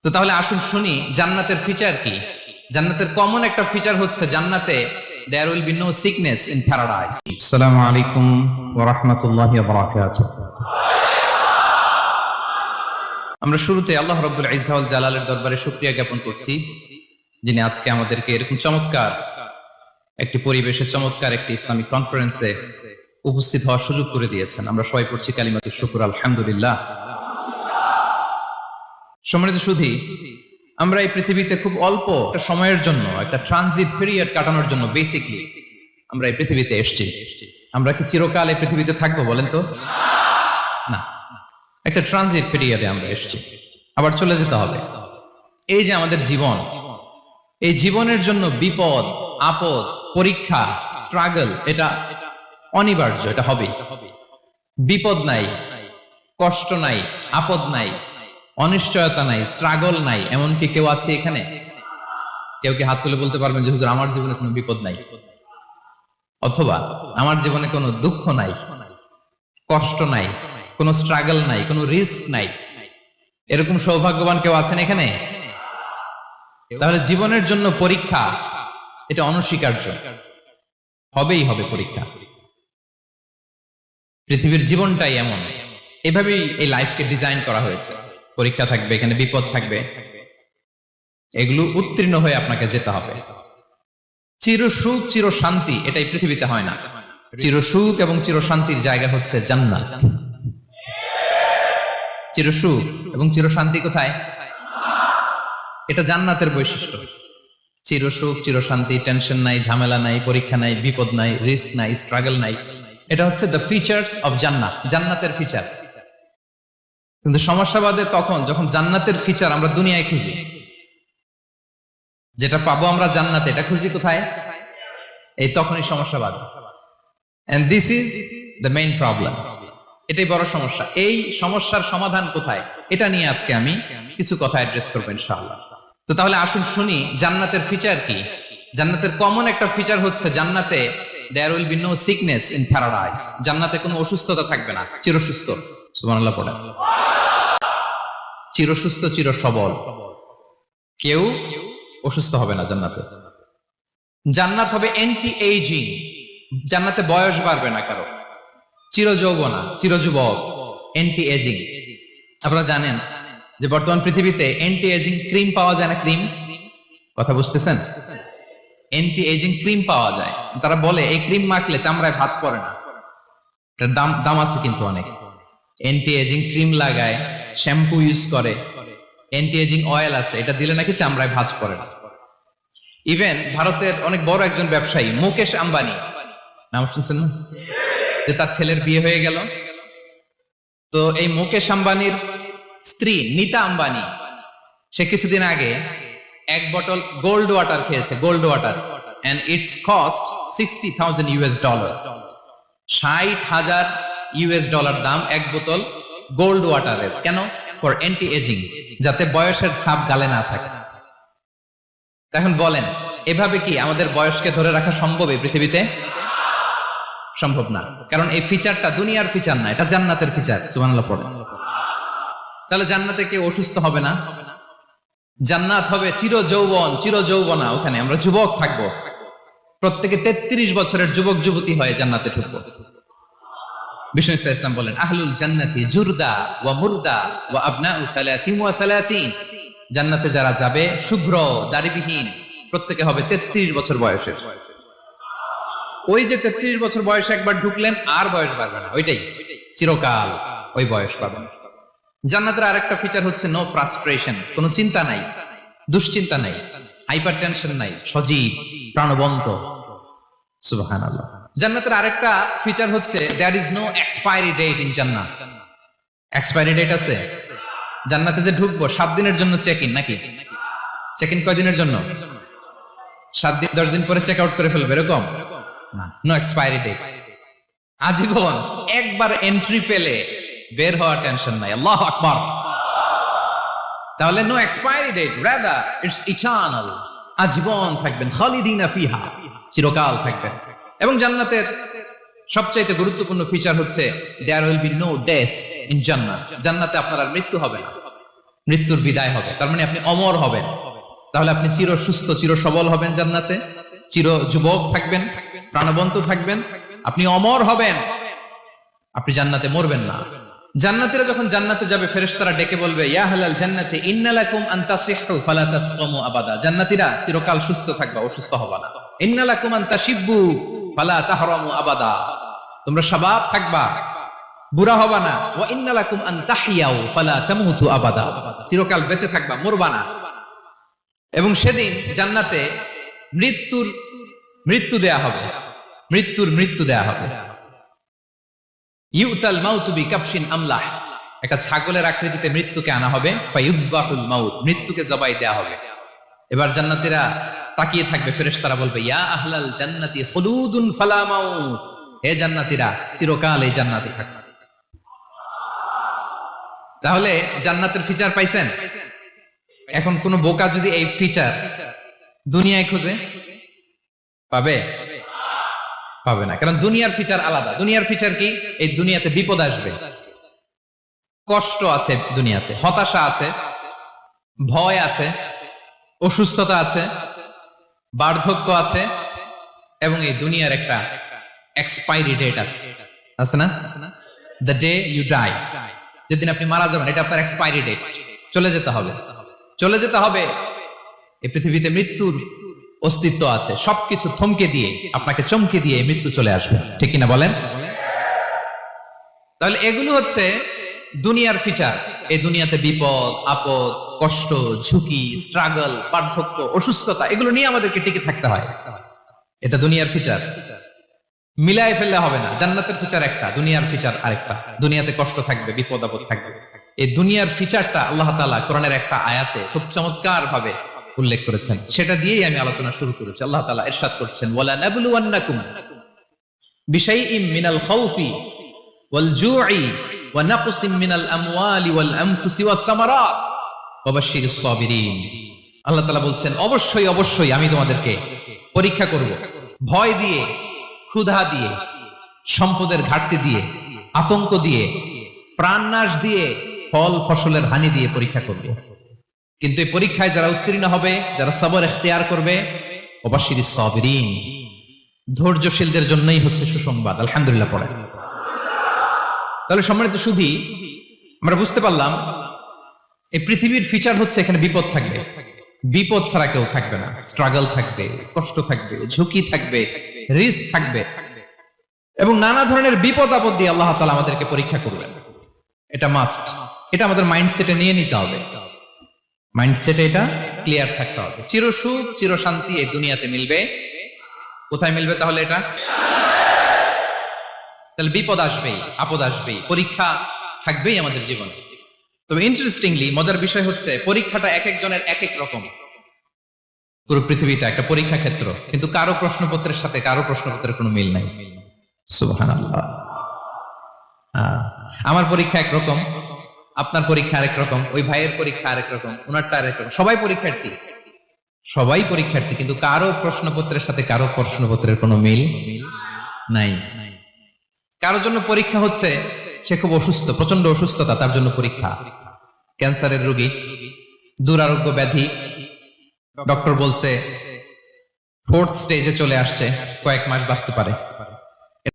তো তাহলে আসুন শুনি জান্নাতের ফিচার কি। জান্নাতের কমন একটা ফিচার হচ্ছে জান্নাতে there will be no sickness in paradise. আসসালামু আলাইকুম ওয়া রাহমাতুল্লাহি ওয়া বারাকাতুহু। আমরা শুরুতে আল্লাহ রাব্বুল ইজ্জা ওয়াল জালালের দরবারে শুকরিয়া জ্ঞাপন করছি, যিনি আজকে আমাদেরকে এরকম চমৎকার একটি পরিবেশে চমৎকার একটি ইসলামিক কনফারেন্সে উপস্থিত হওয়ার সুযোগ করে দিয়েছেন। আমরা সবাই পড়ছি কালিমাতুশ শুকর, আলহামদুলিল্লাহ। সম্মানিত সুধী, আমরা এই পৃথিবীতে খুব অল্প একটা সময়ের জন্য, একটা ট্রানজিট পিরিয়ড কাটানোর জন্য বেসিকলি আমরা এই পৃথিবীতে এসেছি। আমরা কি চিরকাল এই পৃথিবীতে থাকবো বলেন তো? না, একটা ট্রানজিট পিরিয়ডে আমরা এসেছি, আবার চলে যেতে হবে। এই যে আমাদের জীবন, এই জীবনের জন্য বিপদ, আপদ, পরীক্ষা, স্ট্রাগল, এটা অনিবার্য, এটা হবে। বিপদ নাই, কষ্ট নাই, আপদ নাই, অনিশ্চয়তা নাই, স্ট্রাগল নাই, এমনকি কেউ আছে এখানে? কেউ কি হাত তুলে বলতে পারবেন যে হুজুর আমার জীবনে কোনো বিপদ নাই, অথবা আমার জীবনে কোনো দুঃখ নাই, কষ্ট নাই, কোনো স্ট্রাগল নাই, কোনো রিস্ক নাই? এরকম সৌভাগ্যবান কেউ আছেন এখানে? তাহলে জীবনের জন্য পরীক্ষা, এটা অনস্বীকার্য, হবেই হবে পরীক্ষা। পৃথিবীর জীবনটাই এমন, এভাবেই এই লাইফকে ডিজাইন করা হয়েছে। পরীক্ষা থাকবে, এখানে বিপদ থাকবে, এগুলো উত্তীর্ণ হয়ে আপনাকে যেতে হবে। চির সুখ, চির শান্তি, এটাই পৃথিবীতে হয় না। চির সুখ এবং চির শান্তির জায়গা হচ্ছে জান্নাত। চির সুখ এবং চির শান্তি কোথায়? এটা জান্নাতের বৈশিষ্ট্য। চির সুখ, চির শান্তি, টেনশন নাই, ঝামেলা নাই, পরীক্ষা নাই, বিপদ নাই, রিস্ক নাই, স্ট্রাগল নাই, এটা হচ্ছে দ্য ফিচার্স অফ জান্নাত, জান্নাতের ফিচার। কিন্তু সমস্যা বাদে তখন যখন জান্নাতের ফিচার আমরা দুনিয়ায় খুঁজি, যেটা পাবো আমরা জান্নাতে, এটা খুঁজি কোথায়? এই তখনই সমস্যা বাদে। And this is the main problem. এটাই বড় সমস্যা। এই সমস্যার সমাধান কোথায়, এটা নিয়ে আজকে আমি কিছু কথা অ্যাড্রেস করবো ইনশাআল্লাহ। তো তাহলে আসুন শুনি জান্নাতের ফিচার কি। জান্নাতের কমন একটা ফিচার হচ্ছে জান্নাতে there will be no sickness in paradise. জান্নাতে কোনো অসুস্থতা থাকবে না, চিরসুস্থ। সুবহানাল্লাহ পড়েন। চিরসুস্থ, চির সবল, কেউ অসুস্থ হবে না জান্নাতে। জান্নাত হবে এন্টি এইজিং, জান্নাতে বয়স বাড়বে না কারো। চির যৌবনা, চির যুবক, এন্টি এজিং। আপনারা জানেন যে বর্তমান পৃথিবীতে এন্টি এজিং ক্রিম পাওয়া যায় না? ক্রিম, কথা বুঝতেছেন? এন্টি এজিং ক্রিম পাওয়া যায়। তারা বলে এই ক্রিম মাখলে চামড়ায় ভাঁজ পড়ে না। এটার দাম আছে কিন্তু অনেক। এন্টি এজিং ক্রিম লাগায়, শ্যাম্পু ইউজ করে, এন্টি এজিং অয়েল আছে, এটা দিলে নাকি চামড়ায় ভাঁজ পড়ে না। ইভেন ভারতের অনেক বড় একজন ব্যবসায়ী মুকেশ আম্বানি, নাম শুনছেন না? যে তার ছেলের বিয়ে হয়ে গেল, তো এই মুকেশ আম্বানির স্ত্রী নীতা আম্বানি, সে কিছুদিন আগে এক বোতল গোল্ড ওয়াটার খেয়েছে, gold water, and it's cost $60,000। $60,000 দাম এক বোতল গোল্ড ওয়াটারের। কেন? ফর এন্টি এজিং, যাতে বয়সের ছাপ গালে না থাকে। এখন বলেন, এভাবে কি আমাদের বয়সকে ধরে রাখা সম্ভব এই পৃথিবীতে? সম্ভব না, কারণ এই ফিচারটা দুনিয়ার ফিচার না, এটা জান্নাতের ফিচার। সুবহানাল্লাহ পড়েন। তাহলে জান্নাতে কেউ অসুস্থ হবে না। জান্নাত হবে চির যৌবন, চির যৌবনা, ওখানে আমরা যুবক থাকবো। প্রত্যেকে 33 বছরের যুবক যুবতী হয়ে জান্নাতে ঢুকবো। বিষ্ণু ইসলাম বলেন, আহলুল জান্নাতি জুরদা ওয়া মুরদা ওয়া আবনাউ সালাসিন ওয়া সালাসিন। জান্নাতে যারা যাবে শুভ্র দাড়িবিহীন, প্রত্যেকে হবে 33 বছর বয়সের। ওই যে 33 বছর বয়সে একবার ঢুকলেন, আর বয়স বাড়বে না, ওইটাই চিরকাল ওই বয়স পাবেন। জান্নাতের আরেকটা ফিচার হচ্ছে নো ফ্রাস্ট্রেশন, কোনো চিন্তা নাই, দুশ্চিন্তা নাই, হাইপার টেনশন নাই, সজীব, প্রাণবন্ত। সুবহানাল্লাহ। জান্নাতের আরেকটা ফিচার হচ্ছে there is no expiry date in Jannat. Expiry date আছে? জান্নাতে যে ঢুকবো 7 দিনের জন্য চেক ইন, নাকি? চেক ইন কয়দিনের জন্য? 7 দিন, 10 দিন পরে চেক আউট করে ফেলবে, এরকম না। নো এক্সপায়ারি ডেট, আজীবন। একবার এন্ট্রি পেলে বের হওয়ার টেনশন নাই। আল্লাহু আকবার। তাহলে no expiry date, rather it's eternal, আজীবন থাকবেন, খালিদিনা ফিহা, চিরকাল থাকবেন। এবং জান্নাতের সবচাইতে গুরুত্বপূর্ণ ফিচার হচ্ছে there will be no death in Jannat. জান্নাতে আপনার আর মৃত্যু হবে না। মৃত্যুর বিদায় হবে, তার মানে আপনি অমর হবেন। তাহলে আপনি চির সুস্থ, চির সবল হবেন জান্নাতে, চির যুবক থাকবেন, প্রাণবন্ত থাকবেন, আপনি অমর হবেন, আপনি জান্নাতে মরবেন না। জান্নাতীরা যখন জান্নাতে যাবে, ফেরেশতারা ডেকে বলবে, ইয়া আহলাল জান্নাতি ইন্না লাকুম আন তাসিহু ফালা তাসকামু আবাদা। জান্নাতীরা চিরকাল সুস্থ থাকবা, অসুস্থ হবা না। ইন্না লাকুম আন তাশিব্বু ফালা তাহরামু আবাদা। তোমরা শাবাব থাকবা, বুড়া হবা না। ওয়া ইন্না লাকুম আন তাহিয়াউ ফালা তামুতু আবাদা। চিরকাল বেঁচে থাকবা, মরবা না। এবং সেদিন জান্নাতে মৃত্যু দেয়া হবে, মৃত্যু দেয়া হবে। ইউতাল মাউতু বিকাবশিন আমলাহ, একটা ছাগলের আকৃতিতে মৃত্যুকে আনা হবে। ফায়ুযবাহুল মাউত, মৃত্যুকে জবাই দেয়া হবে। এবার জান্নাতীরা তাকিয়ে থাকবে, ফেরেশতারা বলবে, ইয়া আহলাল জান্নাতি খুলুদুন ফালা মাউত। হে জান্নাতীরা, চিরকাল এই জান্নাতে থাকবে। তাহলে জান্নাতের ফিচার পাইছেন? এখন কোন বোকা যদি এই ফিচার দুনিয়ায় খুঁজে পাবে? পাবে না, কারণ দুনিয়ার ফিচার আলাদা। দুনিয়ার ফিচার কি? এই দুনিয়াতে বিপদ আসবে, কষ্ট আছে, দুনিয়াতে হতাশা আছে, ভয় আছে, অসুস্থতা আছে, বার্ধক্য আছে, এবং এই দুনিয়ার একটা এক্সপায়ারি ডেট আছে, আছে না? দ্য ডে ইউ ডাই, যেদিন আপনি মারা যাবেন, এটা আপনার এক্সপায়ারি ডেট। চলে যেতে হবে, চলে যেতে হবে। এই পৃথিবীতে মৃত্যুর অস্তিত্ব আছে। সবকিছু থমকে দিয়ে, আপনাকে চমকে দিয়ে মৃত্যু চলে আসবে, ঠিক কিনা বলেন? তাহলে এগুলো হচ্ছে দুনিয়ার ফিচার। এই দুনিয়াতে বিপদ আপদ, কষ্ট, ঝুঁকি, স্ট্রাগল, বার্ধক্য, অসুস্থতা, এগুলো নিয়ে আমাদেরকে টিকে থাকতে হয়। এটা দুনিয়ার ফিচার, মিলায় ফেললে হবে না। জান্নাতের ফিচার একটা, দুনিয়ার ফিচার আরেকটা। দুনিয়াতে কষ্ট থাকবে, বিপদ আপদ থাকবে। এই দুনিয়ার ফিচারটা আল্লাহ তাআলা কোরআনের একটা আয়াতে খুব চমৎকার ভাবে উল্লেখ করেছেন। সেটা দিয়েই আমি আলোচনা শুরু করেছি। আল্লাহ তাআলা ইরশাদ করছেন, ওয়ালা নাবলুওয়ান্নাকুম বিশাইইম মিনাল খাউফি ওয়াল জু'i ওয়া নাকসিম মিনাল আমওয়ালি ওয়াল আনফুসি ওয়াস সামারাত ওয়া বাশশিরিস সাবিরিন। আল্লাহ তাআলা বলছেন, অবশ্যই অবশ্যই আমি তোমাদেরকে পরীক্ষা করব, ভয় দিয়ে, ক্ষুধা দিয়ে, সম্পদের ঘাটতি দিয়ে, আতঙ্ক দিয়ে, প্রাণনাশ দিয়ে, ফল ফসলের হানি দিয়ে পরীক্ষা করব। কিন্তু এই পরীক্ষায় যারা উত্তীর্ণ হবে, যারা সবর ইখতিয়ার করবে, ওয়াবাশশিরিস সাবিরিন, ধৈর্যশীলদের জন্যই হচ্ছে সুসংবাদ। আলহামদুলিল্লাহ পড়ে। তাহলে সম্মানিত সুধী, আমরা বুঝতে পারলাম এই পৃথিবীর ফিচার হচ্ছে এখানে বিপদ থাকবে, বিপদ ছাড়া কেউ থাকবে না। স্ট্রাগল থাকবে, কষ্ট থাকবে, ঝুঁকি থাকবে, রিস্ক থাকবে, এবং নানা ধরনের বিপদ আপদ দিয়ে আল্লাহ তাআলা আমাদেরকে পরীক্ষা করবেন। এটা মাস্ট, এটা আমাদের মাইন্ডসেটে নিয়ে নিতে হবে। মাইন্ডসেটে এটা ক্লিয়ার থাকতে হবে। চিরসুখ, চিরশান্তি এই দুনিয়াতে মিলবে। কোথায় মিলবে তাহলে এটা? তাহলে বিপদ আসবেই, আপদ আসবেই, পরীক্ষা থাকবেই আমাদের জীবনে। তবে ইন্টারেস্টিংলি মজার বিষয় হচ্ছে, পরীক্ষাটা এক একজনের এক এক রকম। পুরো পৃথিবীটা একটা পরীক্ষা ক্ষেত্র, কিন্তু কারো প্রশ্নপত্রের সাথে কারো প্রশ্নপত্রের কোনো মিল নাই। সুবহানাল্লাহ। আমার পরীক্ষা একরকম, আপনার পরীক্ষা আরেক রকম, ওই ভাইয়ের পরীক্ষা আরেক রকম, ওনারটা আরেক রকম। সবাই পরীক্ষার্থী, সবাই পরীক্ষার্থী, কিন্তু কারো প্রশ্নপত্রের সাথে কারো প্রশ্নপত্রের কোনো মিল নাই। কারোর জন্য পরীক্ষা হচ্ছে সে খুব অসুস্থ, প্রচন্ড অসুস্থতা, তার জন্য পরীক্ষা। ক্যান্সারের রোগী, দুরারোগ্য ব্যাধি, ডক্টর বলছে 4th স্টেজে চলে আসছে, কয়েক মাস বাঁচতে পারে।